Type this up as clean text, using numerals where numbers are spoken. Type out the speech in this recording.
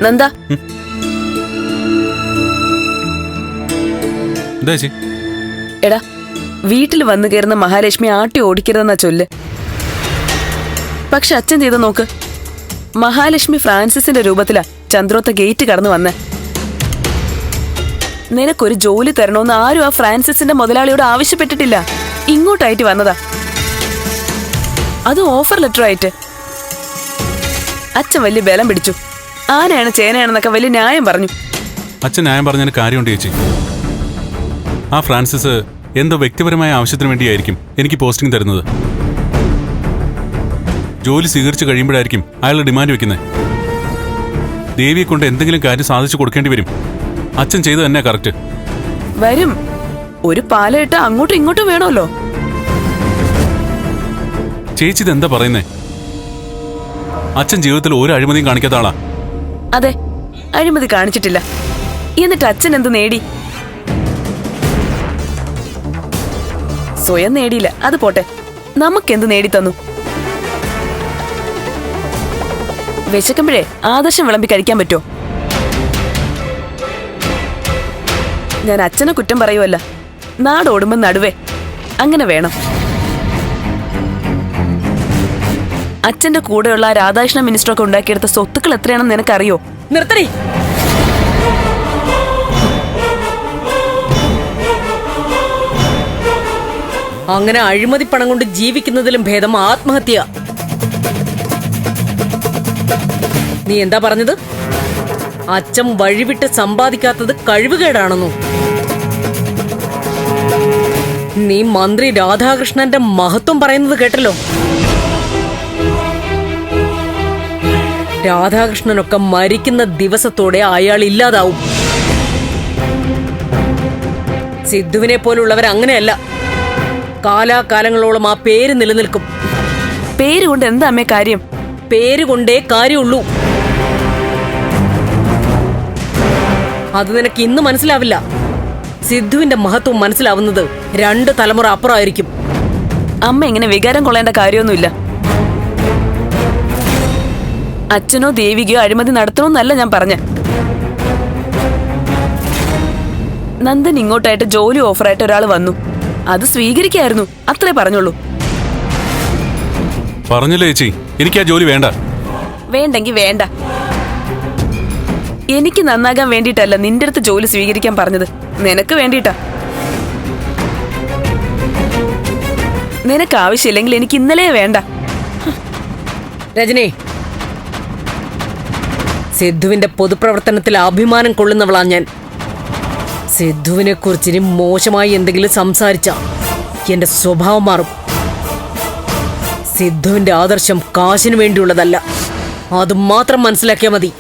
നന്ദ, എടാ, വീട്ടിൽ വന്നു കയറുന്ന മഹാലക്ഷ്മി ആട്ടി ഓടിക്കരുതെന്നാ ചൊല്ല്. പക്ഷെ അച്ഛൻ ചെയ്ത് നോക്ക്. മഹാലക്ഷ്മി ഫ്രാൻസിസിന്റെ രൂപത്തിലാ ചന്ദ്രോത്ത ഗേറ്റ് കടന്നു വന്ന്. നിനക്കൊരു ജോലി തരണമെന്ന് ആരും ആ ഫ്രാൻസിസിന്റെ മുതലാളിയോട് ആവശ്യപ്പെട്ടിട്ടില്ല. ഇങ്ങോട്ടായിട്ട് വന്നതാ, അത് ഓഫർ ലെറ്റർ ആയിട്ട്. അച്ഛൻ വലിയ ബലം പിടിച്ചു. ആനയാണ് ചേനയാണെന്നൊക്കെ വലിയ ന്യായം പറഞ്ഞു. അച്ഛൻ ന്യായം പറഞ്ഞതിന് കാര്യമുണ്ട് ചേച്ചി. ആ ഫ്രാൻസിസ് എന്തോ വ്യക്തിപരമായ ആവശ്യത്തിന് വേണ്ടിയായിരിക്കും എനിക്ക് പോസ്റ്റിംഗ് തരുന്നത്. ജോലി സ്വീകരിച്ചു കഴിയുമ്പോഴായിരിക്കും അയാൾ ഡിമാൻഡ് വെക്കുന്നത്. ദേവിയെ കൊണ്ട് എന്തെങ്കിലും കാര്യം സാധിച്ചു കൊടുക്കേണ്ടി വരും. അച്ഛൻ ചെയ്ത് തന്നെ കറക്റ്റ് വരും. ഒരു പാലയിട്ട് അങ്ങോട്ടും ഇങ്ങോട്ടും വേണമല്ലോ. ചേച്ചി ഇതെന്താ പറയുന്നേ? അച്ഛൻ ജീവിതത്തിൽ ഒരു അഴിമതിയും കാണിക്കാത്ത ആളാ. അതെ, അഴിമതി കാണിച്ചിട്ടില്ല. എന്നിട്ട് അച്ഛൻ എന്ത് നേടി? സ്വയം നേടിയില്ല, അത് പോട്ടെ, നമുക്കെന്ത് നേടിത്തന്നു? വിശക്കുമ്പോഴേ ആദർശം വിളമ്പി കഴിക്കാൻ പറ്റുമോ? ഞാൻ അച്ഛനെ കുറ്റം പറയുമല്ല, നാടോടുമ്പോ നടുവേ അങ്ങനെ വേണം. അച്ഛന്റെ കൂടെയുള്ള രാധാകൃഷ്ണ മിനിസ്റ്ററൊക്കെ ഉണ്ടാക്കിയെടുത്ത സ്വത്തുക്കൾ എത്രയാണെന്ന് നിനക്കറിയോ? നിർത്തടി. അങ്ങനെ അഴിമതി പണം കൊണ്ട് ജീവിക്കുന്നതിലും ഭേദം ആത്മഹത്യ. നീ എന്താ പറഞ്ഞത്? അച്ഛൻ വഴിവിട്ട് സമ്പാദിക്കാത്തത് കഴിവുകേടാണെന്നോ? നീ മന്ത്രി രാധാകൃഷ്ണന്റെ മഹത്വം പറയുന്നത് കേട്ടല്ലോ. രാധാകൃഷ്ണനൊക്കെ മരിക്കുന്ന ദിവസത്തോടെ അയാൾ ഇല്ലാതാവും. സിദ്ധുവിനെ പോലുള്ളവർ അങ്ങനെയല്ല. കാലാകാലങ്ങളോളം ആ പേര് നിലനിൽക്കും. പേര് കൊണ്ട് എന്താ അമ്മേ കാര്യം? പേര് കൊണ്ടേ കാര്യമുള്ളൂ. അത് നിനക്ക് ഇന്ന് മനസ്സിലാവില്ല. സിദ്ധുവിന്റെ മഹത്വം മനസ്സിലാവുന്നത് 2 തലമുറ അപ്പുറമായിരിക്കും. അമ്മ ഇങ്ങനെ വികാരം കൊള്ളേണ്ട കാര്യമൊന്നുമില്ല. അച്ഛനോ ദേവികയോ അഴിമതി നടത്തണമെന്നല്ല ഞാൻ പറഞ്ഞ. നന്ദൻ ഇങ്ങോട്ടായിട്ട് ജോലി ഓഫറായിട്ട് ഒരാൾ വന്നു, അത് സ്വീകരിക്കായിരുന്നു, അത്രേ പറഞ്ഞുള്ളൂ. പറഞ്ഞില്ലേ ചേച്ചി, എനിക്ക് ആ ജോലി വേണ്ട. വേണ്ടെങ്കി വേണ്ട. എനിക്ക് നന്നാകാൻ വേണ്ടിയിട്ടല്ല നിന്റെ അടുത്ത് ജോലി സ്വീകരിക്കാൻ പറഞ്ഞത്, നിനക്ക് വേണ്ടിയിട്ടാ. നിനക്ക് ആവശ്യമില്ലെങ്കിൽ എനിക്ക് ഇന്നലെ വേണ്ട. രജനി, സിദ്ധുവിന്റെ പൊതുപ്രവർത്തനത്തിൽ അഭിമാനം കൊള്ളുന്നവളാ ഞാൻ. സിദ്ധുവിനെ കുറിച്ച് ഇനി മോശമായി എന്തെങ്കിലും സംസാരിച്ച എന്റെ സ്വഭാവം മാറും. സിദ്ധുവിന്റെ ആദർശം കാശിനു വേണ്ടിയുള്ളതല്ല, അത് മാത്രം മനസ്സിലാക്കിയാൽ മതി.